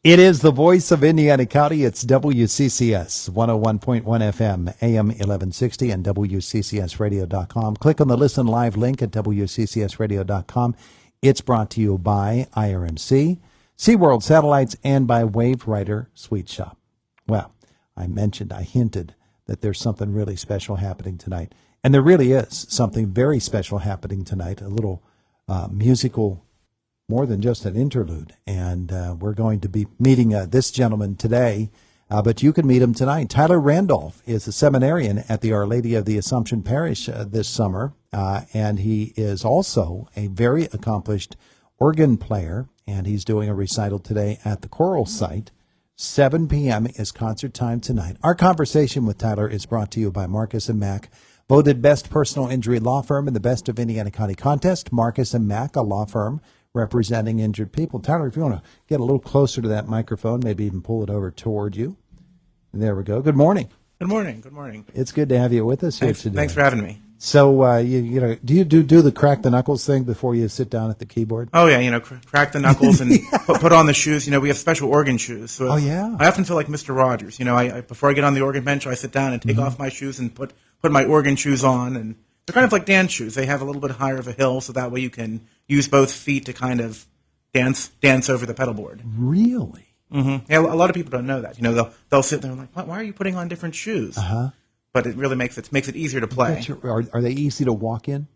It is the voice of Indiana County. It's WCCS 101.1 FM, AM 1160, and WCCSradio.com. Click on the Listen Live link at WCCSradio.com. It's brought to you by IRMC, SeaWorld Satellites, and by Wave Rider Sweet Shop. Well, I hinted that there's something really special happening tonight. And there really is something very special happening tonight, a little musical, more than just an interlude. And we're going to be meeting this gentleman today, but you can meet him tonight. Tyler Randolph is a seminarian at the Our Lady of the Assumption Parish this summer, and he is also a very accomplished organ player, and he's doing a recital today at the choral site. 7 p.m. is concert time tonight. Our conversation with Tyler is brought to you by Marcus & Mack, voted best personal injury law firm in the Best of Indiana County contest. Marcus & Mack, a law firm representing injured people. Tyler, if you want to get a little closer to that microphone, maybe even pull it over toward you. There we go. Good morning. Good morning. Good morning. It's good to have you with us here today. Thanks for having me. So, do you do the crack the knuckles thing before you sit down at the keyboard? Oh yeah, crack the knuckles and put on the shoes. We have special organ shoes. So oh yeah. I often feel like Mr. Rogers. I before I get on the organ bench, I sit down and take off my shoes and put my organ shoes on, and they're kind of like dance shoes. They have a little bit higher of a heel, so that way you can use both feet to kind of dance over the pedal board. Really? Mm-hmm. Yeah, a lot of people don't know that. They'll sit there and like, why are you putting on different shoes? Uh-huh. But it really makes it easier to play. Are they easy to walk in?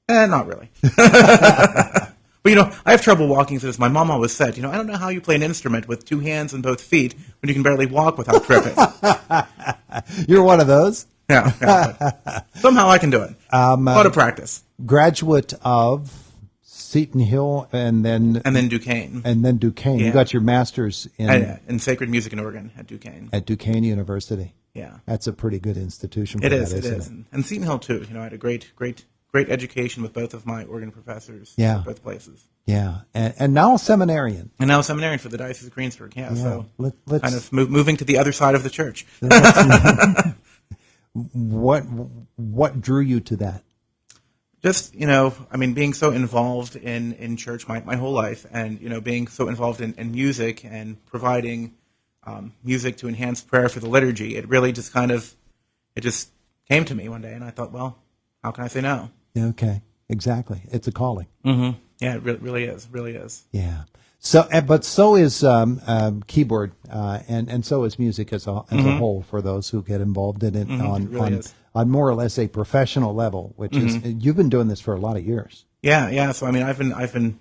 Not really. But I have trouble walking through this. My mom always said, I don't know how you play an instrument with two hands and both feet when you can barely walk without tripping. You're one of those? Yeah. Somehow I can do it. A lot of practice. Graduate of Seton Hill and then Duquesne. Yeah. You got your master's in sacred music and organ at Duquesne. At Duquesne University. Yeah. That's a pretty good institution for it that, is. isn't it? And Seton Hill too. I had a great education with both of my organ professors. Yeah. At both places. Yeah. And now a seminarian. And now a seminarian for the Diocese of Greensburg. Yeah. So let's kind of moving to the other side of the church. What drew you to that? Just, being so involved in church my whole life, and, being so involved in music and providing music to enhance prayer for the liturgy, it really just just came to me one day, and I thought, well, how can I say no? Okay, exactly. It's a calling. Mm-hmm. Yeah, it really is. Yeah. So, but so is keyboard, and so is music as a whole for those who get involved in it on more or less a professional level. Which is, you've been doing this for a lot of years. Yeah. So I've been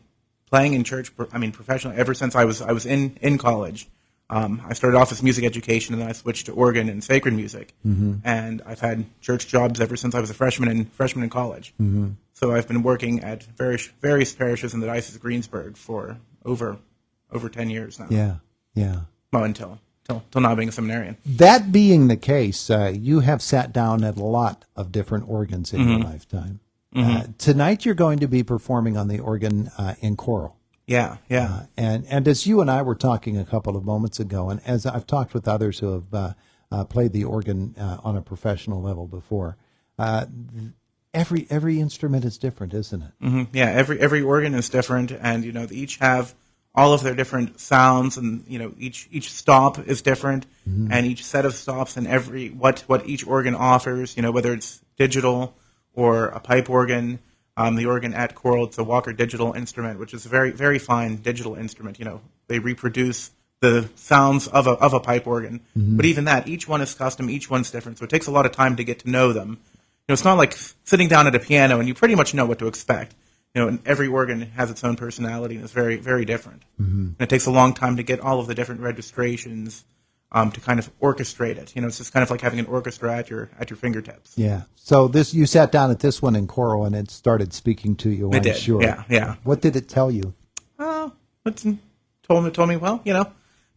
playing in church. Professionally ever since I was in college. I started off as music education, and then I switched to organ and sacred music. Mm-hmm. And I've had church jobs ever since I was a freshman in college. Mm-hmm. So I've been working at various parishes in the Diocese of Greensburg for over 10 years now. Yeah. Well, until now being a seminarian. That being the case, you have sat down at a lot of different organs in your lifetime. Mm-hmm. Tonight you're going to be performing on the organ in choral. Yeah. And as you and I were talking a couple of moments ago, and as I've talked with others who have played the organ on a professional level before, every instrument is different, isn't it? Mm-hmm. Yeah, every organ is different, and they each have all of their different sounds, and each stop is different, and each set of stops and what each organ offers, whether it's digital or a pipe organ. The organ at choral, it's a Walker digital instrument, which is a very, very fine digital instrument. They reproduce the sounds of a pipe organ. Mm-hmm. But even that, each one is custom, each one's different. So it takes a lot of time to get to know them. It's not like sitting down at a piano and you pretty much know what to expect. And every organ has its own personality and it's very, very different. Mm-hmm. And it takes a long time to get all of the different registrations to kind of orchestrate it. It's just kind of like having an orchestra at your fingertips. Yeah. So you sat down at this one in choral and it started speaking to you. It did. Sure. Yeah. What did it tell you? It told me, well,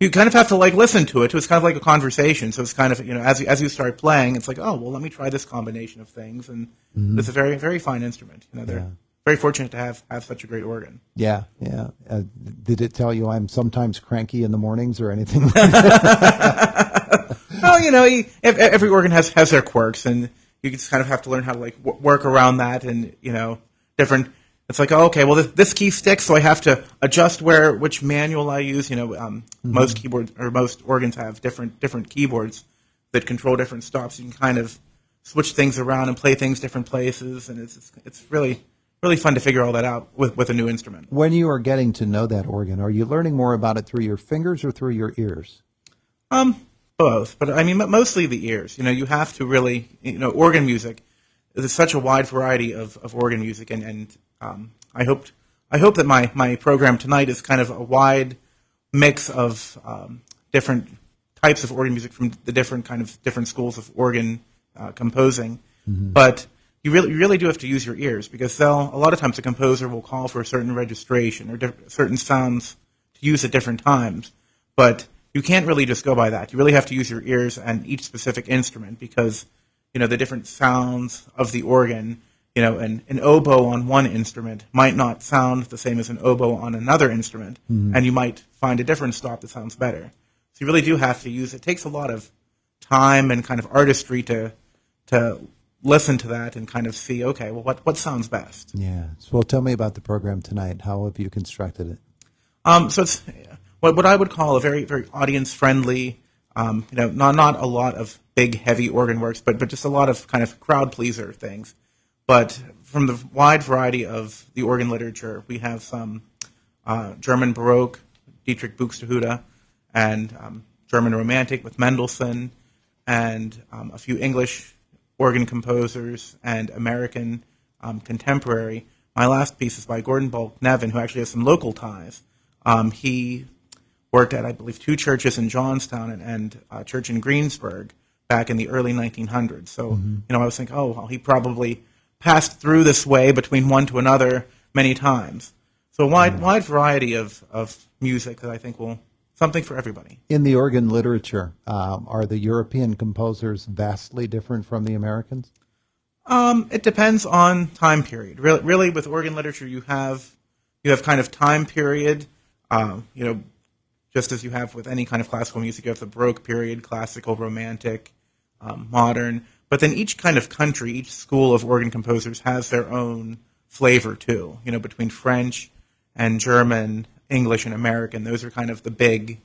you kind of have to listen to it. It's kind of like a conversation. So it's kind of, as you start playing, it's like, oh, well, let me try this combination of things. And it's a very, very fine instrument. They're very fortunate to have such a great organ. Yeah. Did it tell you I'm sometimes cranky in the mornings or anything like that? Well, every organ has their quirks, and you just kind of have to learn how to work around that, and different it's like, oh, okay, well this key sticks, so I have to adjust which manual I use. Most keyboards or most organs have different keyboards that control different stops. You can kind of switch things around and play things different places, and it's really fun to figure all that out with a new instrument. When you are getting to know that organ, are you learning more about it through your fingers or through your ears? Both, but I mean mostly the ears. You have to really, organ music. There's such a wide variety of organ music, and I hope that my program tonight is kind of a wide mix of different types of organ music from the different schools of organ composing. Mm-hmm. But you really do have to use your ears, because a lot of times a composer will call for a certain registration or certain sounds to use at different times, but you can't really just go by that. You really have to use your ears and each specific instrument, because the different sounds of the organ, an oboe on one instrument might not sound the same as an oboe on another instrument, and you might find a different stop that sounds better. So you really do have to use it. It takes a lot of time and kind of artistry to listen to that and kind of see, okay, well, what sounds best? Yeah. So, well, tell me about the program tonight. How have you constructed it? So it's what I would call a very, very audience-friendly, not a lot of big, heavy organ works, but just a lot of kind of crowd-pleaser things. But from the wide variety of the organ literature, we have some German Baroque, Dietrich Buxtehude, and German Romantic with Mendelssohn, and a few English organ composers, and American contemporary. My last piece is by Gordon Bulk Nevin, who actually has some local ties. He worked at, I believe, 2 churches in Johnstown and a church in Greensburg back in the early 1900s. So, I was thinking, oh, well, he probably passed through this way between one to another many times. So a wide variety of music that I think will something for everybody. In the organ literature, are the European composers vastly different from the Americans? It depends on time period. Really, with organ literature, you have kind of time period. Just as you have with any kind of classical music, you have the Baroque period, classical, romantic, modern. But then each kind of country, each school of organ composers has their own flavor too. Between French and German, English and American, those are kind of the big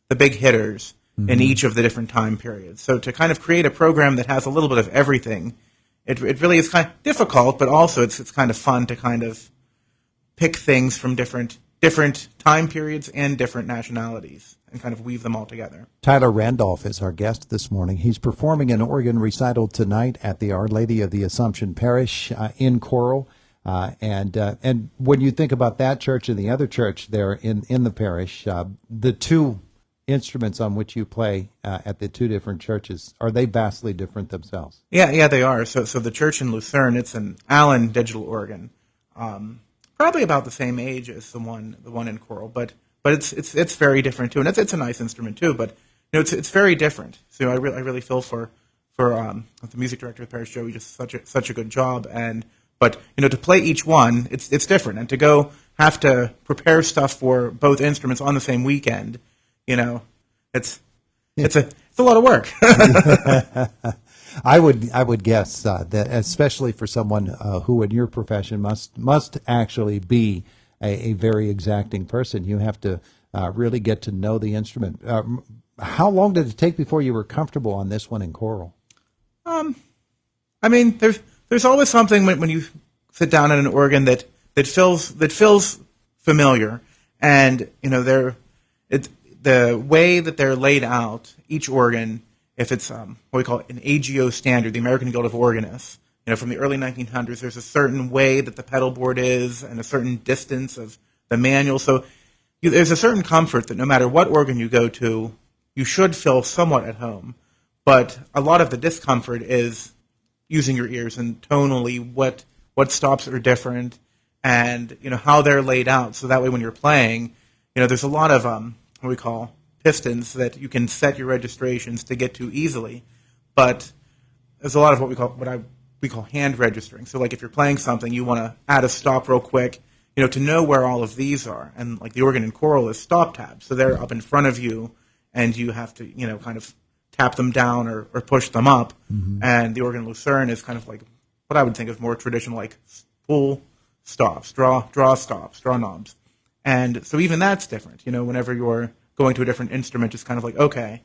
hitters in each of the different time periods. So to kind of create a program that has a little bit of everything, it really is kind of difficult, but also it's kind of fun to kind of pick things from different time periods and different nationalities and kind of weave them all together. Tyler Randolph is our guest this morning. He's performing an organ recital tonight at the Our Lady of the Assumption Parish in Coral. And when you think about that church and the other church there in the parish, the 2 instruments on which you play at the 2 different churches, are they vastly different themselves? Yeah, they are. So the church in Lucerne, it's an Allen digital organ. Probably about the same age as the one in Coral, but it's very different too, and it's a nice instrument too. But it's very different. So I really feel for the music director of the parish, Joey, just such a good job. But to play each one, it's different, and to have to prepare stuff for both instruments on the same weekend, it's a lot of work. I would guess that, especially for someone who in your profession must actually be a very exacting person, you have to really get to know the instrument. How long did it take before you were comfortable on this one in choral? There's always something when you sit down at an organ that feels familiar, and the way that they're laid out, each organ. If it's what we call an AGO standard, the American Guild of Organists, from the early 1900s, there's a certain way that the pedal board is and a certain distance of the manual. So there's a certain comfort that no matter what organ you go to, you should feel somewhat at home. But a lot of the discomfort is using your ears and tonally what stops are different and how they're laid out. So that way when you're playing, there's a lot of what we call pistons that you can set your registrations to get to easily, but there's a lot of what we call hand registering. So like if you're playing something, you want to add a stop real quick, to know where all of these are. And like the organ in choral is stop tabs, so they're up in front of you, and you have to kind of tap them down or push them up. And the organ in Lucerne is kind of like what I would think of more traditional, like full stops, draw stops, draw knobs. And so even that's different. Whenever you're going to a different instrument, it's kind of like, okay,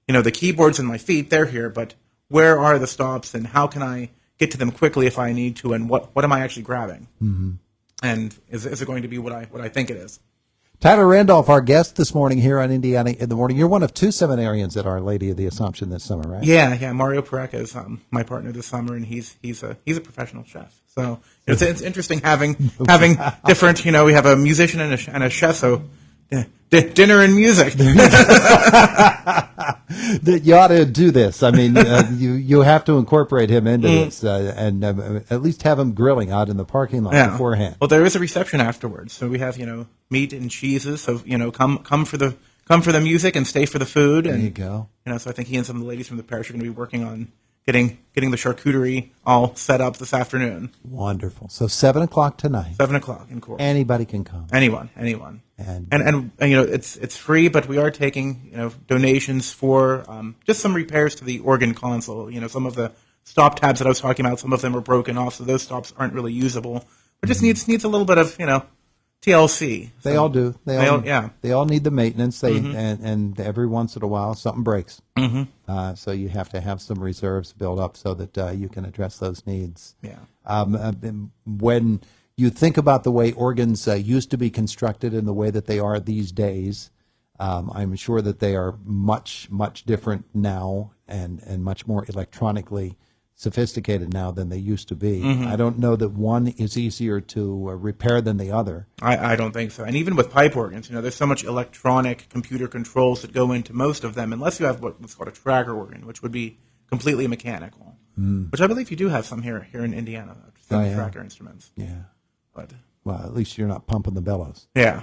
the keyboards and my feet, they're here, but where are the stops and how can I get to them quickly if I need to, and what am I actually grabbing? Mm-hmm. And is it going to be what I think it is? Tyler Randolph, our guest this morning here on Indiana in the Morning. You're one of two seminarians at Our Lady of the Assumption this summer, right? Yeah. Mario Pareca is my partner this summer, and he's a professional chef. So it's interesting having different. We have a musician and a chef. So dinner and music. You ought to do this. I mean, you have to incorporate him into this, and at least have him grilling out in the parking lot beforehand. Well, there is a reception afterwards, so we have meat and cheeses. So come for the music and stay for the food. There and, you go. So I think he and some of the ladies from the parish are going to be working on getting the charcuterie all set up this afternoon. Wonderful. So 7:00 tonight. 7:00 in court. Anybody can come. Anyone. And it's free, but we are taking donations for just some repairs to the organ console. Some of the stop tabs that I was talking about, some of them are broken off, so those stops aren't really usable. But just needs a little bit of TLC. They all do. They all need the maintenance. Mm-hmm. And every once in a while something breaks. Mm-hmm. So you have to have some reserves built up so that you can address those needs. Yeah. When you think about the way organs used to be constructed and the way that they are these days, I'm sure that they are much, much different now and much more electronically sophisticated now than they used to be. Mm-hmm. I don't know that one is easier to repair than the other. I don't think so. And even with pipe organs, there's so much electronic computer controls that go into most of them, unless you have what's called a tracker organ, which would be completely mechanical, which I believe you do have some here in Indiana, tracker instruments. Yeah. But well, at least you're not pumping the bellows. Yeah.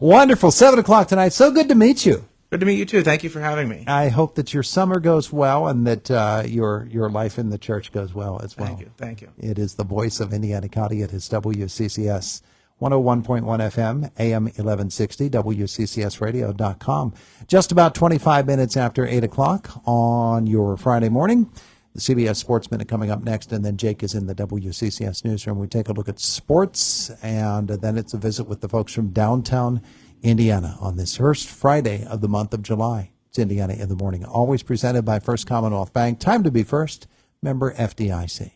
Wonderful. 7:00 tonight. So good to meet you. Good to meet you, too. Thank you for having me. I hope that your summer goes well and that your life in the church goes well as well. Thank you. It is the voice of Indiana County. It is WCCS 101.1 FM, AM 1160, WCCSradio.com. Just about 25 minutes after 8 o'clock on your Friday morning. The CBS Sports Minute coming up next, and then Jake is in the WCCS newsroom. We take a look at sports, and then it's a visit with the folks from downtown Indiana on this first Friday of the month of July. It's Indiana in the Morning, always presented by First Commonwealth Bank. Time to be first, member FDIC.